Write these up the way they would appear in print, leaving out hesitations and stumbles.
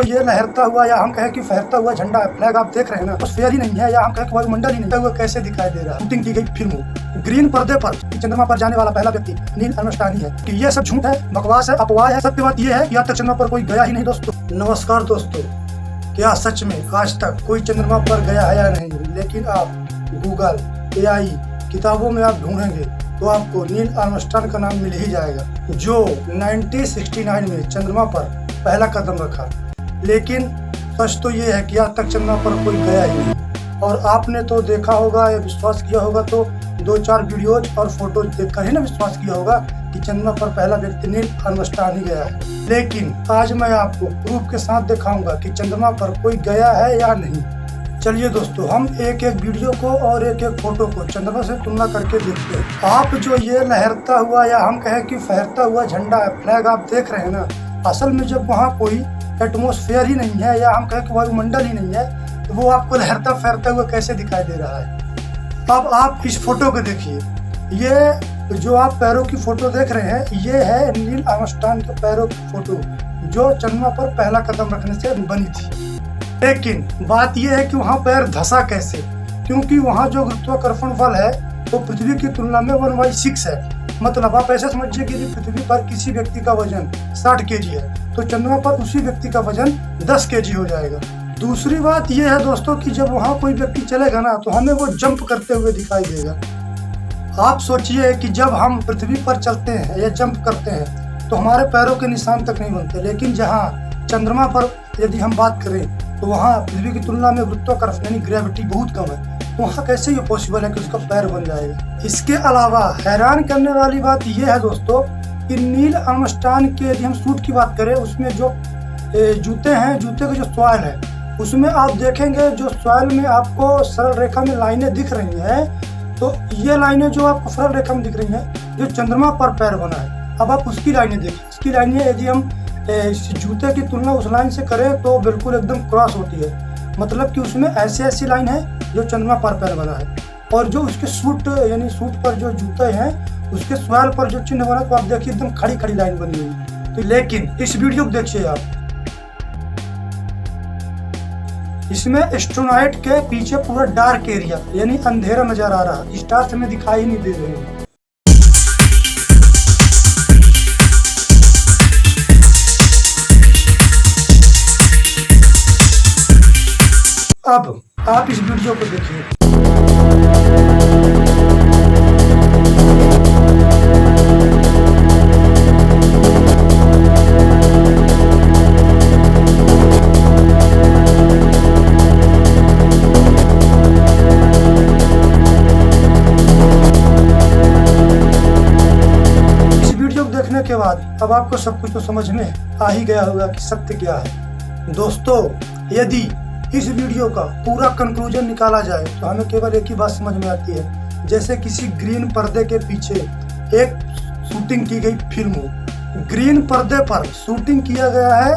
ये लहरता हुआ या हम कहें कि फहरता हुआ झंडा फ्लैग आप देख रहे हैं ना, उस फेयर ही नहीं है या हम कहें कि वायुमंडल ही नहीं है, वो कैसे दिखाई दे रहा है। शूटिंग की गई फिल्म ग्रीन पर्दे पर चंद्रमा पर जाने वाला पहला व्यक्ति नील आर्मस्ट्रांग ही है कि ये सब झूठ है, बकवास है, अपवाह है। सत्य बात ये है कि आज तक चंद्रमा पर कोई गया ही नहीं दोस्तों। नमस्कार दोस्तों, क्या सच में आज तक कोई चंद्रमा पर गया है या नहीं? लेकिन आप गूगल, AI, किताबों में आप ढूंढेंगे तो आपको नील आर्मस्ट्रांग का नाम मिल ही जाएगा, जो 1969 में चंद्रमा पर पहला कदम रखा। लेकिन सच तो ये है कि आज तक चंद्रमा पर कोई गया ही नहीं। और आपने तो देखा होगा या विश्वास किया होगा तो 2-4 वीडियोज और फोटोज देखकर ही ना विश्वास किया होगा कि चंद्रमा पर पहला व्यक्ति नील आर्मस्ट्रांग ही गया है। लेकिन आज मैं आपको प्रूफ के साथ दिखाऊंगा कि चंद्रमा पर कोई गया है या नहीं। चलिए दोस्तों, हम एक एक वीडियो को और एक एक फोटो को चंद्रमा से तुलना करके देखते हैं। आप जो ये लहरता हुआ या हम कहें कि फहरता हुआ झंडा फ्लैग आप देख रहे हैं ना, असल में जब वहाँ कोई एटमॉस्फेयर ही नहीं है या हम कहें कि वायुमंडल ही नहीं है, तो वो आपको लहरता फहरता हुआ कैसे दिखाई दे रहा है। अब आप इस फोटो को देखिए, ये जो आप पैरों की फोटो देख रहे हैं, ये है नील आर्मस्ट्रांग के पैरों की फोटो जो चंद्रमा पर पहला कदम रखने से बनी थी। लेकिन बात यह है कि वहाँ पैर धंसा कैसे, क्योंकि वहाँ जो गुरुत्वाकर्षण बल है वो पृथ्वी की तुलना में 1/6 है। मतलब आप ऐसे समझिए कि पृथ्वी पर किसी व्यक्ति का वजन 60 kg है तो चंद्रमा पर उसी व्यक्ति का वजन 10 kg हो जाएगा। दूसरी बात यह है दोस्तों कि जब वहाँ कोई व्यक्ति चलेगा ना तो हमें वो जंप करते हुए दिखाई देगा। आप सोचिए कि जब हम पृथ्वी पर चलते हैं या जंप करते हैं तो हमारे पैरों के निशान तक नहीं बनते, लेकिन जहाँ चंद्रमा पर यदि हम बात करें तो वहाँ पृथ्वी की तुलना में गुरुत्वाकर्षण यानी ग्रेविटी बहुत कम है, तो वहाँ कैसे ये पॉसिबल है कि उसका पैर बन जाएगा। इसके अलावा हैरान करने वाली बात यह है दोस्तों कि नील आर्मस्ट्रांग के यदि हम सूट की बात करें, उसमें जो जूते हैं, जूते का जो सॉइल है उसमें आप देखेंगे जो सॉइल में आपको सरल रेखा में लाइनें दिख रही हैं, तो ये लाइनें जो आपको सरल रेखा में दिख रही हैं जो चंद्रमा पर पैर बना है। अब आप उसकी लाइनें देखिए, उसकी लाइनें यदि हम इस जूते की तुलना उस लाइन से करें तो बिल्कुल एकदम क्रॉस होती है। मतलब कि उसमें ऐसी लाइन है जो चंद्रमा पर पैर बना है, और जो उसके सूट यानी सूट पर जो जूते हैं उसके सॉइल पर जो चिन्ह बना तो आप देखिए एकदम खड़ी खड़ी लाइन बनी हुई। तो लेकिन इस वीडियो को देखिए आप, इसमें एस्ट्रोनॉट के पीछे पूरा डार्क एरिया यानी अंधेरा नजर आ रहा है, स्टार्स हमें दिखाई नहीं दे रहे हैं। अब आप इस वीडियो को देखिए, इस वीडियो को देखने के बाद अब आपको सब कुछ तो समझ में आ ही गया होगा कि सत्य क्या है। दोस्तों, यदि इस वीडियो का पूरा कंक्लूजन निकाला जाए तो हमें केवल एक ही बात समझ में आती है, जैसे किसी ग्रीन पर्दे के पीछे एक शूटिंग की गई फिल्म हो। ग्रीन पर्दे पर शूटिंग किया गया है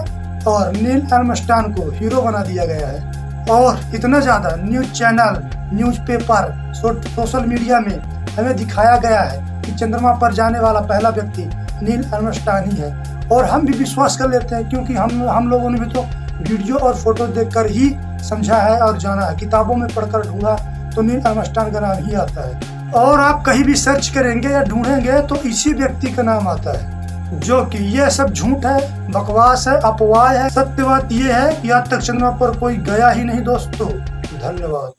और नील आर्मस्ट्रांग को हीरो बना दिया गया है, और इतना ज़्यादा news channel, newspaper, social media में हमें दिखाया गया है कि चंद्रमा पर जाने वाला पहला व्यक्ति नील आर्मस्ट्रांग ही है। और हम भी विश्वास कर लेते हैं क्योंकि हम लोगों ने भी तो वीडियो और फोटो देखकर ही समझा है और जाना है। किताबों में पढ़कर ढूंढा तो नील आर्मस्ट्रांग का नाम ही आता है, और आप कहीं भी सर्च करेंगे या ढूंढेंगे तो इसी व्यक्ति का नाम आता है। जो कि ये सब झूठ है, बकवास है, अपवाह है। सत्य बात ये है कि आज तक चंद्रमा पर कोई गया ही नहीं दोस्तों। धन्यवाद।